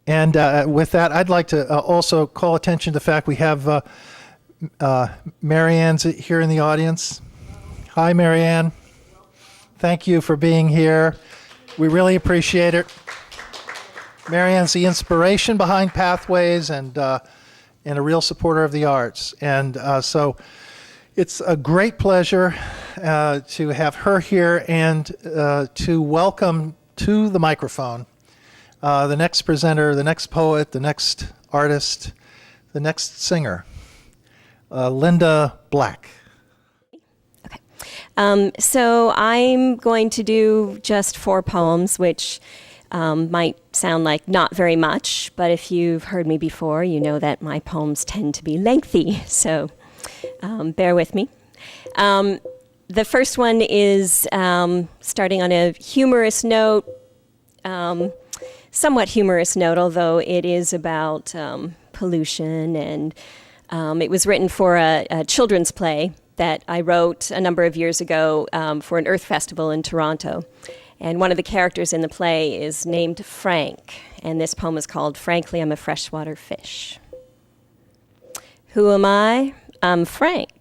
And with that, I'd like to also call attention to the fact we have Marianne's here in the audience. Hi, Marianne. Thank you for being here. We really appreciate it. Marianne's the inspiration behind Pathways and a real supporter of the arts. And so it's a great pleasure to have her here and to welcome to the microphone the next presenter, the next poet, the next artist, the next singer, Linda Black. Okay. So I'm going to do just 4 poems, which might sound like not very much, but if you've heard me before, you know that my poems tend to be lengthy, so bear with me. The first one is starting on a humorous note, somewhat humorous note, although it is about pollution, and it was written for a children's play that I wrote a number of years ago for an Earth Festival in Toronto. And one of the characters in the play is named Frank, and this poem is called Frankly, I'm a Freshwater Fish. Who am I? I'm Frank.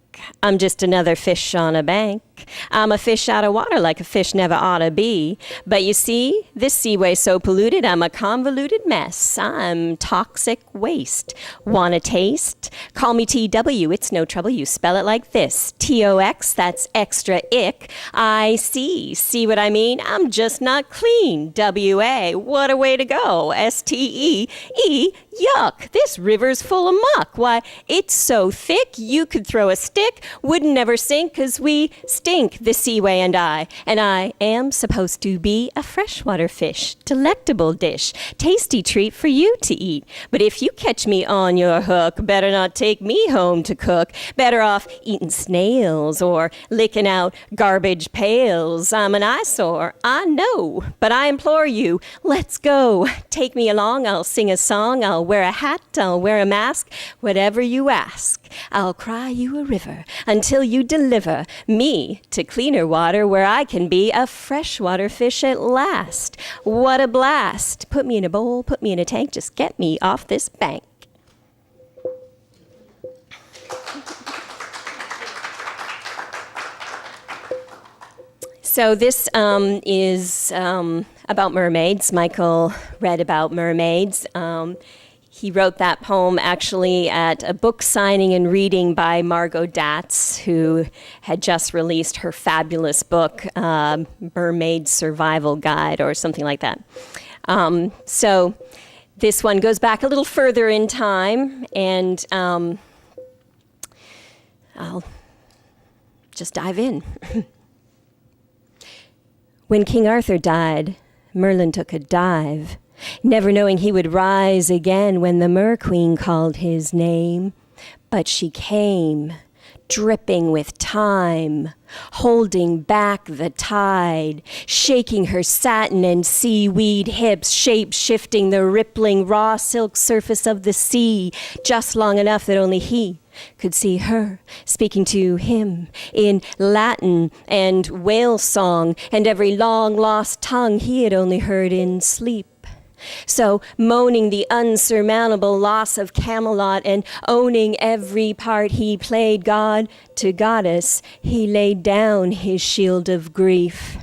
I'm just another fish on a bank. I'm a fish out of water like a fish never ought to be. But you see, this seaway's so polluted, I'm a convoluted mess. I'm toxic waste. Want a taste? Call me TW, it's no trouble, you spell it like this. TOX, that's extra ick. I see what I mean? I'm just not clean. WA, what a way to go. STE, yuck, this river's full of muck. Why, it's so thick, you could throw a stick, wouldn't never sink, 'cause we stink, the seaway and I am supposed to be a freshwater fish, delectable dish, tasty treat for you to eat. But if you catch me on your hook, better not take me home to cook. Better off eating snails or licking out garbage pails. I'm an eyesore, I know, but I implore you, let's go. Take me along, I'll sing a song, I'll wear a hat, I'll wear a mask, whatever you ask. I'll cry you a river until you deliver me to cleaner water where I can be a freshwater fish at last. What a blast. Put me in a bowl, put me in a tank, just get me off this bank. So this is about mermaids. Michael read about mermaids. He wrote that poem actually at a book signing and reading by Margot Datz, who had just released her fabulous book, Mermaid Survival Guide, or something like that. So this one goes back a little further in time, and I'll just dive in. When King Arthur died, Merlin took a dive, never knowing he would rise again when the Mer Queen called his name. But she came, dripping with time, holding back the tide, shaking her satin and seaweed hips, shape-shifting the rippling raw silk surface of the sea, just long enough that only he could see her, speaking to him in Latin and whale song, and every long-lost tongue he had only heard in sleep. So, moaning the unsurmountable loss of Camelot and owning every part he played, God to goddess, he laid down his shield of grief.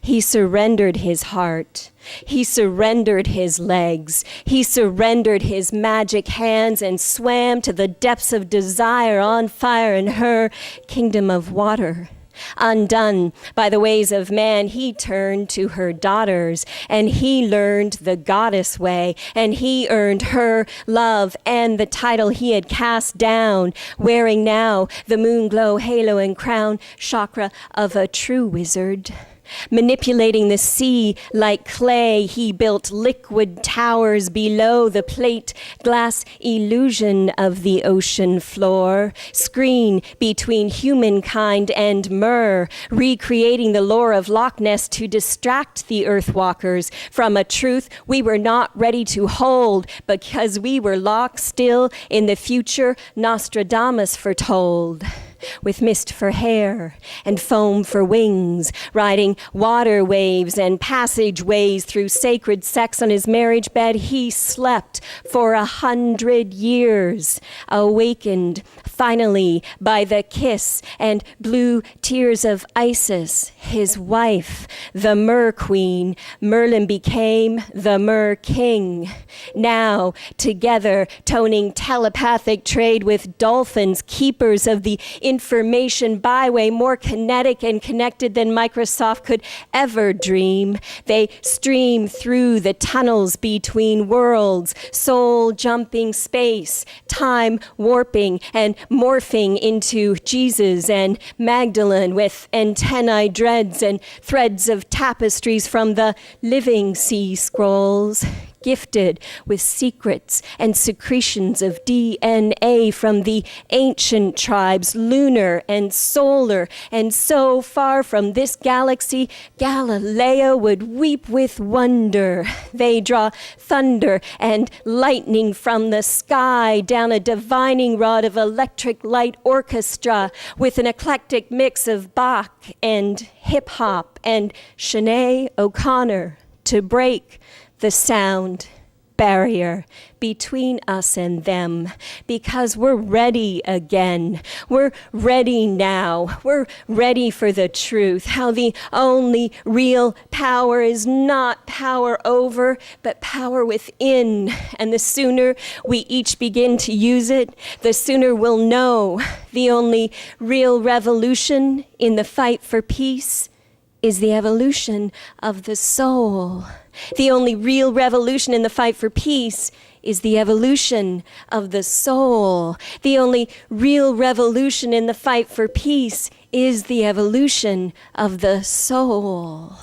He surrendered his heart. He surrendered his legs. He surrendered his magic hands and swam to the depths of desire on fire in her kingdom of water. Undone by the ways of man, he turned to her daughters, and he learned the goddess way, and he earned her love and the title he had cast down, wearing now the moon glow halo and crown, chakra of a true wizard. Manipulating the sea like clay, he built liquid towers below the plate glass illusion of the ocean floor, screen between humankind and Mer, recreating the lore of Loch Ness to distract the earthwalkers from a truth we were not ready to hold because we were locked still in the future Nostradamus foretold. with mist for hair and foam for wings, riding water waves and passageways through sacred sex on his marriage bed. He slept for 100 years, awakened finally by the kiss and blue tears of Isis, his wife, the Mer Queen. Merlin became the Mer King. Now, together, toning telepathic trade with dolphins, keepers of the information byway, more kinetic and connected than Microsoft could ever dream. They stream through the tunnels between worlds, soul jumping space, time warping and morphing into Jesus and Magdalene with antennae dreads and threads of tapestries from the living sea scrolls, gifted with secrets and secretions of DNA from the ancient tribes, lunar and solar, and so far from this galaxy, Galileo would weep with wonder. They draw thunder and lightning from the sky down a divining rod of electric light orchestra with an eclectic mix of Bach and hip-hop and Sinead O'Connor to break the sound barrier between us and them, because we're ready again. We're ready now. We're ready for the truth, how the only real power is not power over, but power within. And the sooner we each begin to use it, the sooner we'll know the only real revolution in the fight for peace is the evolution of the soul. The only real revolution in the fight for peace is the evolution of the soul. The only real revolution in the fight for peace is the evolution of the soul.